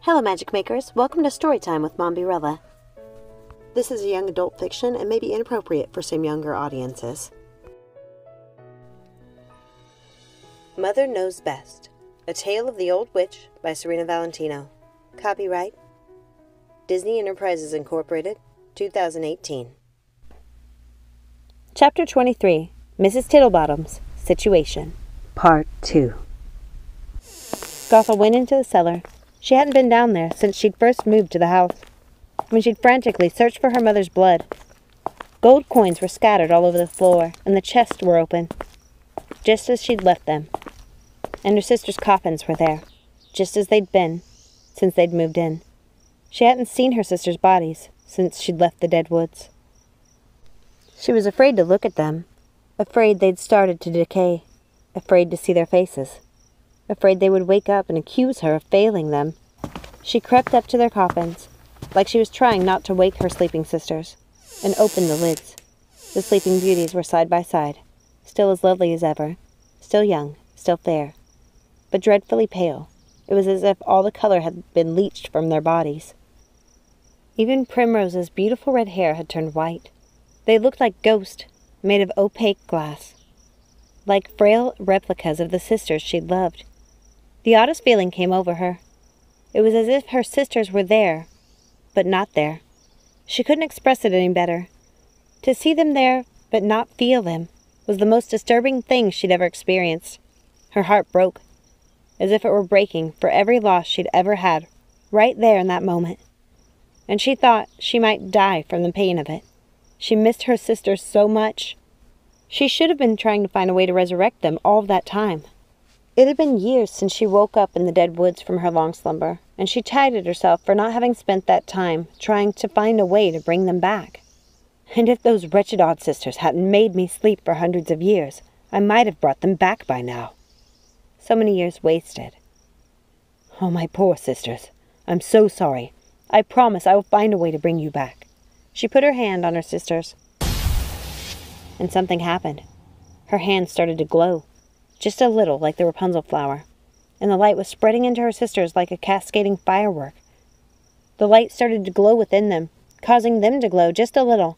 Hello Magic Makers, welcome to Storytime with Mombierella. This is a young adult fiction and may be inappropriate for some younger audiences. Mother Knows Best, A Tale of the Old Witch by Serena Valentino. Copyright Disney Enterprises Incorporated, 2018. Chapter 23, Mrs. Tittlebottom's Situation, Part 2. Gothel went into the cellar. She hadn't been down there since she'd first moved to the house, when she'd frantically searched for her mother's blood. Gold coins were scattered all over the floor, and the chests were open, just as she'd left them. And her sister's coffins were there, just as they'd been since they'd moved in. She hadn't seen her sister's bodies since she'd left the dead woods. She was afraid to look at them, afraid they'd started to decay, afraid to see their faces, afraid they would wake up and accuse her of failing them. She crept up to their coffins, like she was trying not to wake her sleeping sisters, and opened the lids. The sleeping beauties were side by side, still as lovely as ever, still young, still fair, but dreadfully pale. It was as if all the color had been leached from their bodies. Even Primrose's beautiful red hair had turned white. They looked like ghosts, made of opaque glass, like frail replicas of the sisters she'd loved. The oddest feeling came over her. It was as if her sisters were there, but not there. She couldn't express it any better. To see them there, but not feel them, was the most disturbing thing she'd ever experienced. Her heart broke, as if it were breaking for every loss she'd ever had, right there in that moment. And she thought she might die from the pain of it. She missed her sisters so much. She should have been trying to find a way to resurrect them all of that time. It had been years since she woke up in the dead woods from her long slumber, and she chided herself for not having spent that time trying to find a way to bring them back. And if those wretched odd sisters hadn't made me sleep for hundreds of years, I might have brought them back by now. So many years wasted. Oh, my poor sisters. I'm so sorry. I promise I will find a way to bring you back. She put her hand on her sister's, and something happened. Her hand started to glow, just a little like the Rapunzel flower, and the light was spreading into her sisters like a cascading firework. The light started to glow within them, causing them to glow just a little,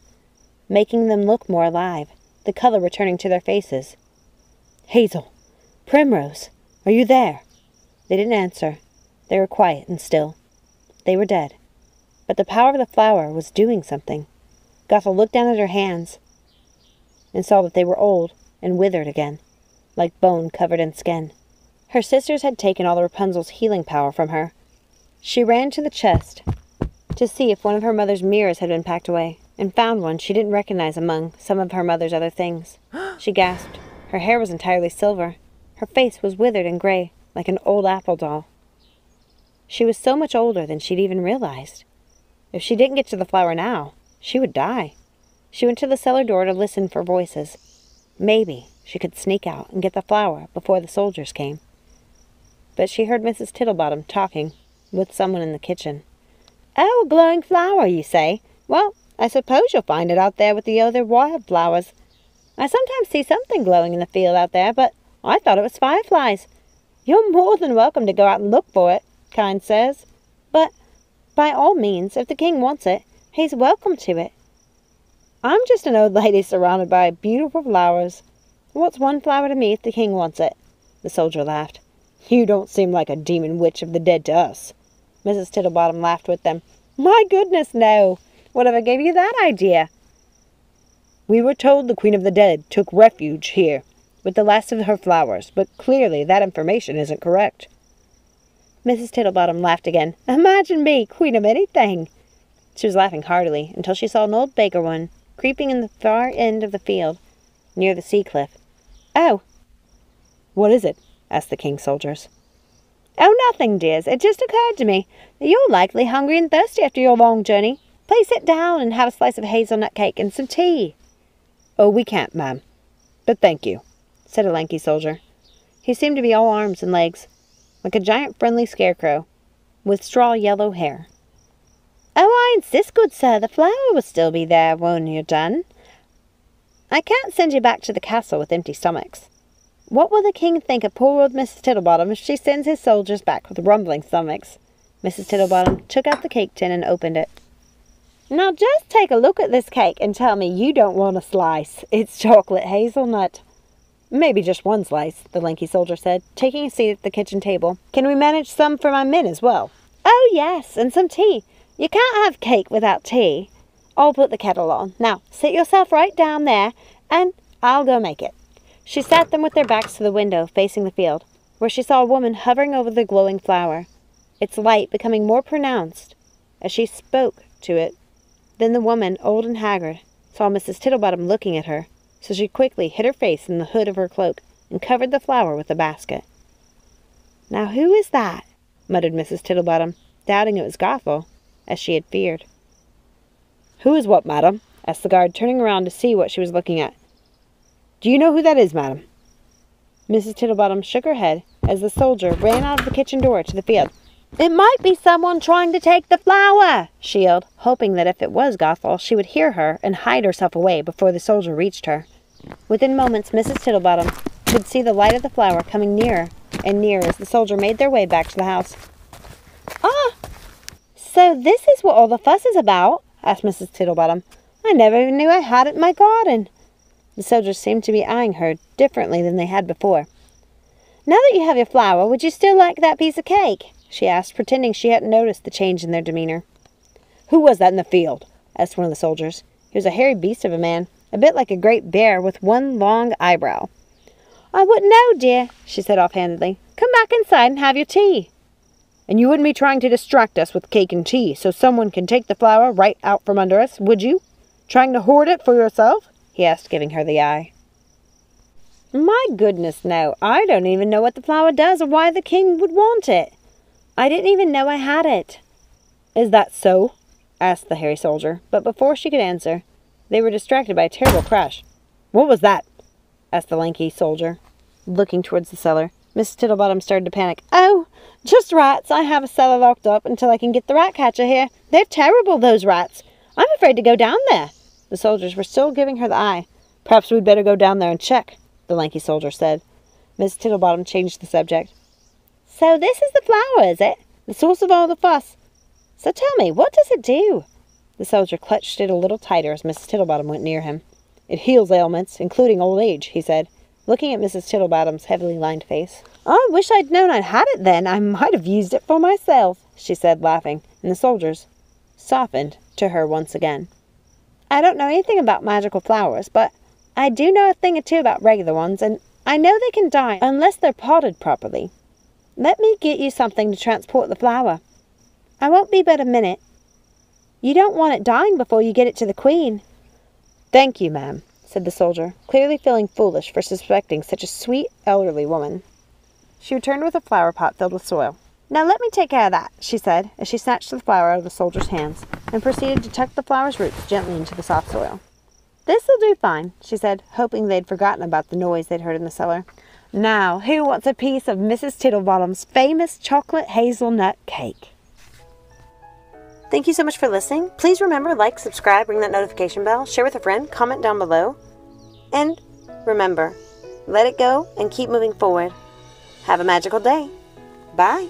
making them look more alive, the color returning to their faces. Hazel! Primrose! Are you there? They didn't answer. They were quiet and still. They were dead. But the power of the flower was doing something. Gothel looked down at her hands and saw that they were old and withered again, like bone covered in skin. Her sisters had taken all the Rapunzel's healing power from her. She ran to the chest to see if one of her mother's mirrors had been packed away, and found one she didn't recognize among some of her mother's other things. She gasped. Her hair was entirely silver. Her face was withered and gray, like an old apple doll. She was so much older than she'd even realized. If she didn't get to the flower now, she would die. She went to the cellar door to listen for voices. Maybe she could sneak out and get the flower before the soldiers came. But she heard Mrs. Tittlebottom talking with someone in the kitchen. Oh, a glowing flower, you say? Well, I suppose you'll find it out there with the other wildflowers. I sometimes see something glowing in the field out there, but I thought it was fireflies. You're more than welcome to go out and look for it, kind sirs. But by all means, if the king wants it, he's welcome to it. I'm just an old lady surrounded by beautiful flowers. What's one flower to me if the king wants it? The soldier laughed. You don't seem like a demon witch of the dead to us. Mrs. Tittlebottom laughed with them. My goodness, no. Whatever gave you that idea? We were told the Queen of the Dead took refuge here with the last of her flowers, but clearly that information isn't correct. Mrs. Tittlebottom laughed again. Imagine me, queen of anything. She was laughing heartily until she saw an old baker woman creeping in the far end of the field, near the sea cliff. Oh! What is it? Asked the king's soldiers. Oh, nothing, dears. It just occurred to me that you're likely hungry and thirsty after your long journey. Please sit down and have a slice of hazelnut cake and some tea. Oh, we can't, ma'am. But thank you, said a lanky soldier. He seemed to be all arms and legs, like a giant friendly scarecrow, with straw yellow hair. Oh, I insist, good sir, the flower will still be there when you're done. I can't send you back to the castle with empty stomachs. What will the king think of poor old Mrs. Tittlebottom if she sends his soldiers back with rumbling stomachs? Mrs. Tittlebottom took out the cake tin and opened it. "Now just take a look at this cake and tell me you don't want a slice. It's chocolate hazelnut." "Maybe just one slice," the lanky soldier said, taking a seat at the kitchen table. "Can we manage some for my men as well?" "Oh, yes, and some tea. You can't have cake without tea. I'll put the kettle on. Now, sit yourself right down there, and I'll go make it." She sat them with their backs to the window, facing the field, where she saw a woman hovering over the glowing flower, its light becoming more pronounced as she spoke to it. Then the woman, old and haggard, saw Mrs. Tittlebottom looking at her, so she quickly hid her face in the hood of her cloak and covered the flower with the basket. "Now who is that?" muttered Mrs. Tittlebottom, doubting it was Gothel, as she had feared. "Who is what, madam?" asked the guard, turning around to see what she was looking at. "Do you know who that is, madam?" Mrs. Tittlebottom shook her head as the soldier ran out of the kitchen door to the field. "It might be someone trying to take the flower," she yelled, hoping that if it was Gothel, she would hear her and hide herself away before the soldier reached her. Within moments, Mrs. Tittlebottom could see the light of the flower coming nearer and nearer as the soldier made their way back to the house. "Ah, so this is what all the fuss is about?" asked Mrs. Tittlebottom. "I never even knew I had it in my garden." The soldiers seemed to be eyeing her differently than they had before. "Now that you have your flower, would you still like that piece of cake?" she asked, pretending she hadn't noticed the change in their demeanor. "Who was that in the field?" asked one of the soldiers. He was a hairy beast of a man, a bit like a great bear with one long eyebrow. "I wouldn't know, dear," she said offhandedly. "Come back inside and have your tea." "And you wouldn't be trying to distract us with cake and tea so someone can take the flower right out from under us, would you? Trying to hoard it for yourself?" he asked, giving her the eye. "My goodness, no. I don't even know what the flower does or why the king would want it. I didn't even know I had it." "Is that so?" asked the hairy soldier, but before she could answer, they were distracted by a terrible crash. "What was that?" asked the lanky soldier, looking towards the cellar. Mrs. Tittlebottom started to panic. "Oh, just rats. I have a cellar locked up until I can get the rat catcher here. They're terrible, those rats. I'm afraid to go down there." The soldiers were still giving her the eye. "Perhaps we'd better go down there and check," the lanky soldier said. Mrs. Tittlebottom changed the subject. "So this is the flower, is it? The source of all the fuss? So tell me, what does it do?" The soldier clutched it a little tighter as Mrs. Tittlebottom went near him. "It heals ailments, including old age," he said, looking at Mrs. Tittlebottom's heavily lined face. "I wish I'd known I'd had it then. I might have used it for myself," she said, laughing, and the soldiers softened to her once again. "I don't know anything about magical flowers, but I do know a thing or two about regular ones, and I know they can die unless they're potted properly. Let me get you something to transport the flower. I won't be but a minute. You don't want it dying before you get it to the queen." "Thank you, ma'am," said the soldier, clearly feeling foolish for suspecting such a sweet, elderly woman. She returned with a flower pot filled with soil. "Now let me take care of that," she said, as she snatched the flower out of the soldier's hands and proceeded to tuck the flower's roots gently into the soft soil. "This'll do fine," she said, hoping they'd forgotten about the noise they'd heard in the cellar. "Now, who wants a piece of Mrs. Tittlebottom's famous chocolate hazelnut cake?" Thank you so much for listening. Please remember, like, subscribe, ring that notification bell, share with a friend, comment down below. And remember, let it go and keep moving forward. Have a magical day. Bye.